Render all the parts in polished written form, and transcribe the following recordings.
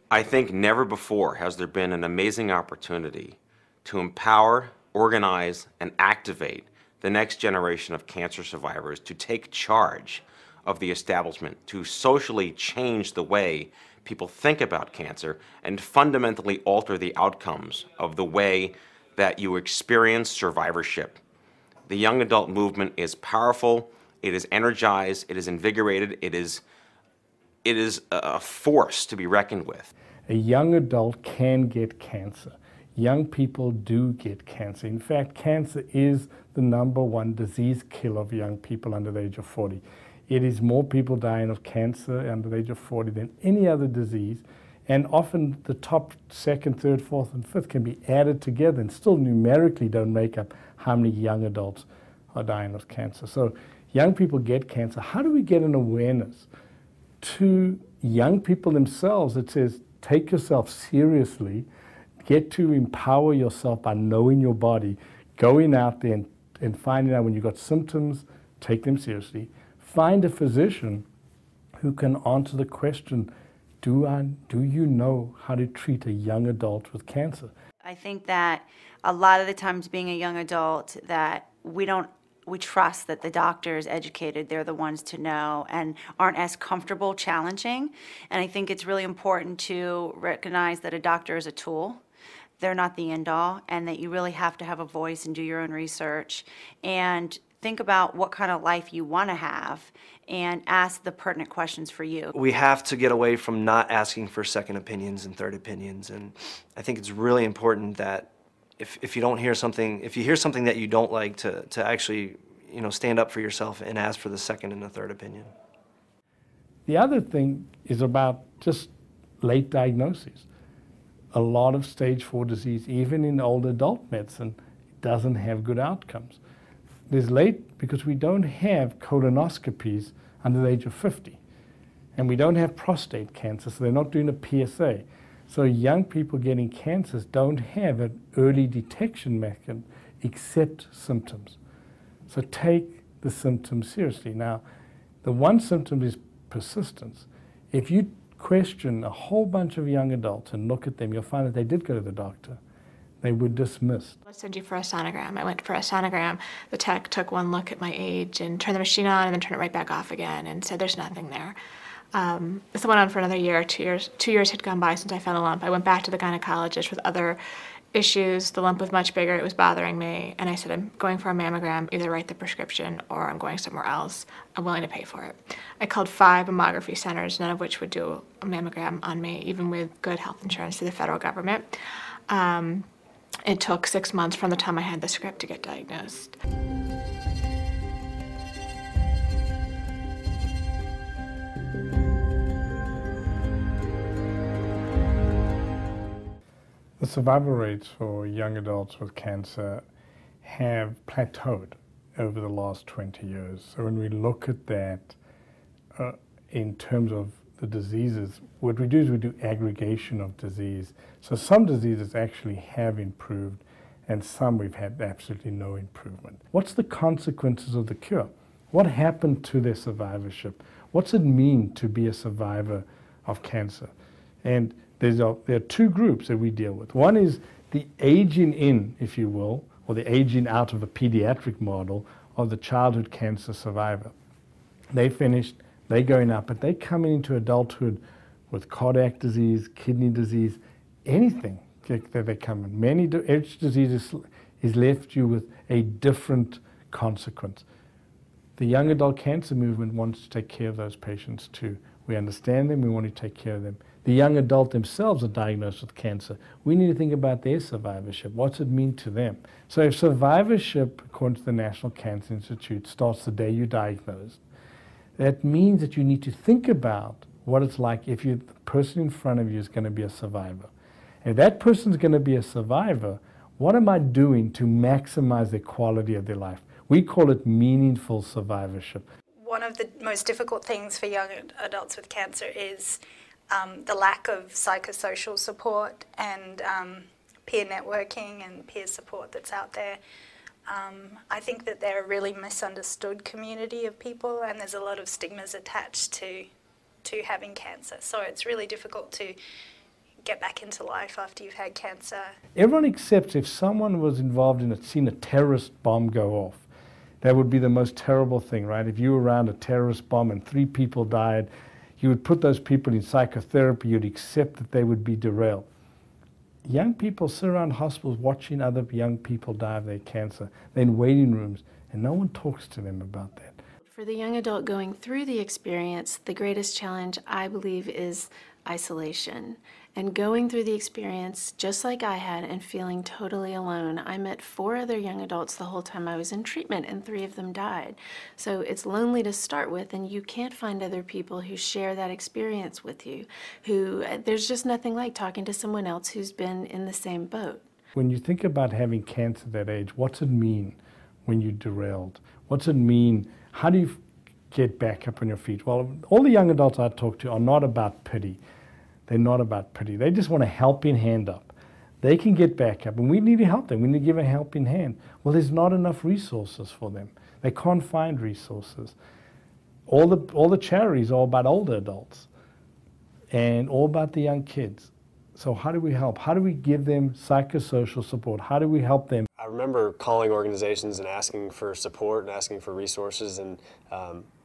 I think never before has there been an amazing opportunity to empower, organize, and activate the next generation of cancer survivors to take charge of the establishment, to socially change the way people think about cancer and fundamentally alter the outcomes of the way that you experience survivorship. The young adult movement is powerful, it is energized, it is invigorated, it is a force to be reckoned with. A young adult can get cancer. Young people do get cancer. In fact, cancer is the #1 disease killer of young people under the age of 40. It is more people dying of cancer under the age of 40 than any other disease, and often the top 2nd, 3rd, 4th, and 5th can be added together and still numerically don't make up how many young adults are dying of cancer. So young people get cancer. How do we get an awareness to young people themselves that says, take yourself seriously, get to empower yourself by knowing your body, going out there and finding out when you've got symptoms, take them seriously. Find a physician who can answer the question, do you know how to treat a young adult with cancer? I think that a lot of the times being a young adult that we trust that the doctor is educated, they're the ones to know and aren't as comfortable challenging. And I think it's really important to recognize that a doctor is a tool. They're not the end all, and that you really have to have a voice and do your own research and think about what kind of life you want to have and ask the pertinent questions for you. We have to get away from not asking for second opinions and third opinions, and I think it's really important that if you don't hear something, if you hear something that you don't like, to actually, you know, stand up for yourself and ask for the second and the third opinion. The other thing is about just late diagnoses. A lot of stage 4 disease, even in older adult medicine, doesn't have good outcomes. There's late because we don't have colonoscopies under the age of 50. And we don't have prostate cancer, so they're not doing a PSA. So young people getting cancers don't have an early detection mechanism except symptoms. So take the symptoms seriously. Now, the one symptom is persistence. If you question a whole bunch of young adults and look at them, you'll find that they did go to the doctor. They were dismissed. Let's send you for a sonogram. I went for a sonogram. The tech took one look at my age and turned the machine on and then turned it right back off again and said there's nothing there. This went on for another year. 2 years. 2 years had gone by since I found a lump. I went back to the gynecologist with other issues. The lump was much bigger. It was bothering me. And I said, I'm going for a mammogram. Either write the prescription or I'm going somewhere else. I'm willing to pay for it. I called 5 mammography centers, none of which would do a mammogram on me, even with good health insurance through the federal government. It took 6 months from the time I had the script to get diagnosed. The survival rates for young adults with cancer have plateaued over the last 20 years. So when we look at that in terms of the diseases, what we do is we do aggregation of disease. So some diseases actually have improved and some we've had absolutely no improvement. What's the consequences of the cure? What happened to their survivorship? What's it mean to be a survivor of cancer? And there are 2 groups that we deal with. One is the aging in, if you will, or the aging out of the pediatric model of the childhood cancer survivor. They finished, they're going up, but they're coming into adulthood with cardiac disease, kidney disease, anything that they come in. Each disease is left you with a different consequence. The young adult cancer movement wants to take care of those patients too. We understand them, we want to take care of them. The young adult themselves are diagnosed with cancer. We need to think about their survivorship. What's it mean to them? So if survivorship, according to the National Cancer Institute, starts the day you're diagnosed, that means that you need to think about what it's like if the person in front of you is going to be a survivor. And if that person's going to be a survivor, what am I doing to maximize the quality of their life? We call it meaningful survivorship. One of the most difficult things for young adults with cancer is the lack of psychosocial support and peer networking and peer support that's out there. I think that they're a really misunderstood community of people, and there's a lot of stigmas attached to having cancer. So it's really difficult to get back into life after you've had cancer. Everyone accepts if someone was involved in seen a terrorist bomb go off, that would be the most terrible thing, right? If you were around a terrorist bomb and 3 people died, you would put those people in psychotherapy, you'd accept that they would be derailed. Young people sit around hospitals watching other young people die of their cancer. They're in waiting rooms, and no one talks to them about that. For the young adult going through the experience, the greatest challenge, I believe, is isolation. And going through the experience, just like I had, and feeling totally alone. I met 4 other young adults the whole time I was in treatment, and 3 of them died. So it's lonely to start with, and you can't find other people who share that experience with you. There's just nothing like talking to someone else who's been in the same boat. When you think about having cancer at that age, what's it mean when you're derailed? What's it mean? How do you get back up on your feet? Well, all the young adults I talk to are not about pity. They're not about pity. They just want a helping hand up. They can get back up, and we need to help them. We need to give a helping hand. Well, there's not enough resources for them. They can't find resources. All the charities are about older adults and all about the young kids. So how do we help? How do we give them psychosocial support? How do we help them? I remember calling organizations and asking for support and asking for resources, and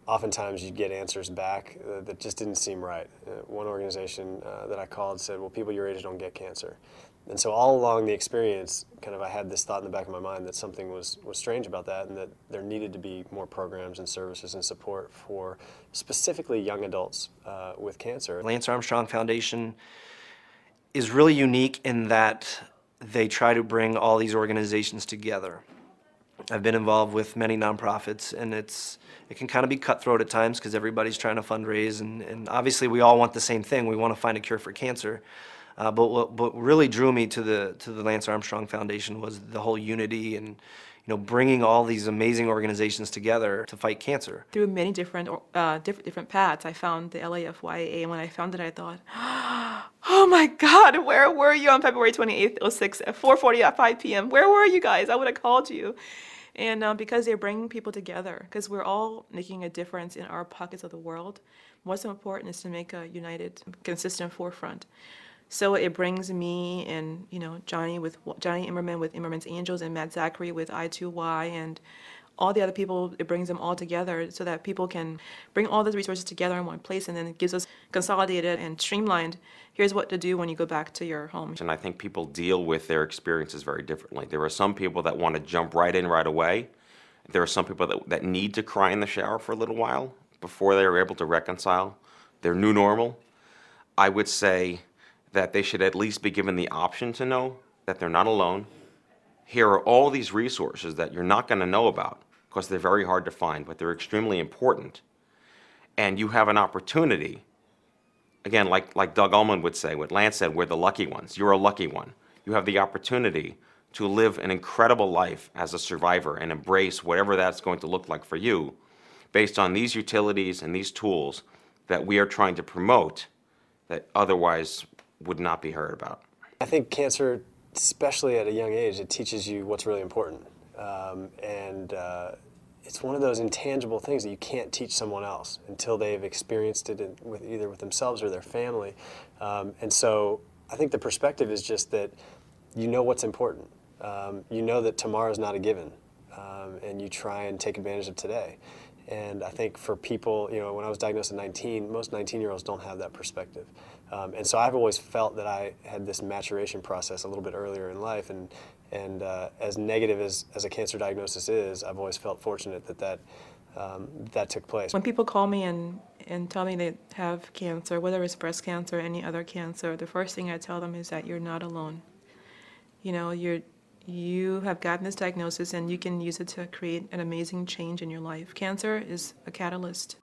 oftentimes you'd get answers back that just didn't seem right. One organization that I called said, well, people your age don't get cancer. And so all along the experience, kind of I had this thought in the back of my mind that something was strange about that, and that there needed to be more programs and services and support for specifically young adults with cancer. Lance Armstrong Foundation is really unique in that they try to bring all these organizations together. I've been involved with many nonprofits, and it can kind of be cutthroat at times because everybody's trying to fundraise, and obviously we all want the same thing. We want to find a cure for cancer. But what really drew me to the Lance Armstrong Foundation was the whole unity and bringing all these amazing organizations together to fight cancer. Through many different paths, I found the LAFYA, and when I found it, I thought, oh my God, where were you on February 28th, 06 at 4:45 p.m.? Where were you guys? I would have called you. And because they're bringing people together, because we're all making a difference in our pockets of the world, what's important is to make a united, consistent forefront. So it brings me and Johnny Immerman with Immerman's Angels, and Matt Zachary with I2Y, and all the other people. It brings them all together so that people can bring all those resources together in one place, and then it gives us consolidated and streamlined. Here's what to do when you go back to your home. And I think people deal with their experiences very differently. There are some people that want to jump right in right away. There are some people that need to cry in the shower for a little while before they are able to reconcile their new normal. I would say that they should at least be given the option to know that they're not alone. Here are all these resources that you're not going to know about because they're very hard to find, but they're extremely important. And you have an opportunity, again, like Doug Ulman would say, what Lance said, we're the lucky ones. You're a lucky one. You have the opportunity to live an incredible life as a survivor and embrace whatever that's going to look like for you based on these utilities and these tools that we are trying to promote that otherwise would not be heard about. I think cancer, especially at a young age, it teaches you what's really important. It's one of those intangible things that you can't teach someone else until they've experienced it either with themselves or their family. And so I think the perspective is just that you know what's important. You know that tomorrow's not a given, and you try and take advantage of today. And I think for people, when I was diagnosed at 19, most 19-year-olds don't have that perspective. And so I've always felt that I had this maturation process a little bit earlier in life, and as negative as a cancer diagnosis is, I've always felt fortunate that took place. When people call me and tell me they have cancer, whether it's breast cancer or any other cancer, the first thing I tell them is that you're not alone. You have gotten this diagnosis, and you can use it to create an amazing change in your life. Cancer is a catalyst.